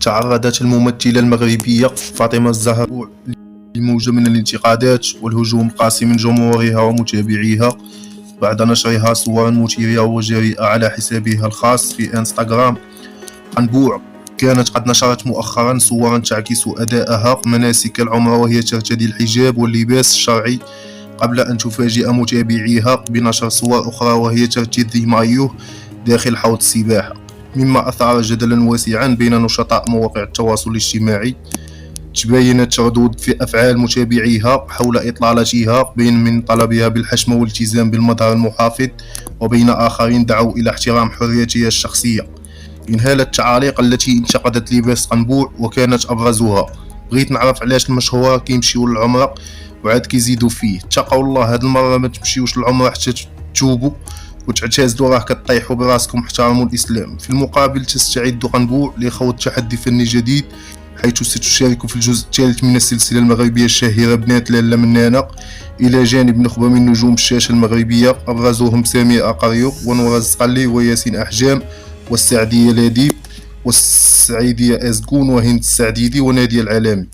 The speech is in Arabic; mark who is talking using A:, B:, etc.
A: تعرضت الممثلة المغربية فاطمة الزهراء لموجة من الانتقادات والهجوم القاسي من جمهورها ومتابعيها بعد نشرها صورا مثيرة وجريئة على حسابها الخاص في انستغرام. قنبوع كانت قد نشرت مؤخرا صورا تعكس أداءها مناسك العمرة وهي ترتدي الحجاب واللباس الشرعي، قبل أن تفاجئ متابعيها بنشر صور أخرى وهي ترتدي مايوه داخل حوض السباحة، مما أثار جدلا واسعا بين نشطاء مواقع التواصل الاجتماعي. تباينت ردود في أفعال متابعيها حول إطلالتها، بين من طلبها بالحشم والالتزام بالمظهر المحافظ، وبين آخرين دعوا إلى احترام حريتها الشخصية. انهالت التعاليق التي انتقدت لباس قنبوع، وكانت أبرزها: بغيت نعرف علاش المشهورة كيمشيو للعمرة وعاد كيزيدوا فيه، اتقوا الله هاد المرة ما تمشيوش للعمرة حتى تتوبوا وتعتزلوا، راه كطيحوا براسكم، احترموا الإسلام. في المقابل تستعد قنبوع لخوض تحدي فني جديد، حيث ستشارك في الجزء الثالث من السلسلة المغربية الشهيرة بنات لالا منانة، إلى جانب نخبة من نجوم الشاشة المغربية أبرزهم سامية أقريو ونورة الزقلي وياسين أحجام والسعدية لاديب والسعيدية أزكون وهند السعديدي ونادية العالمي.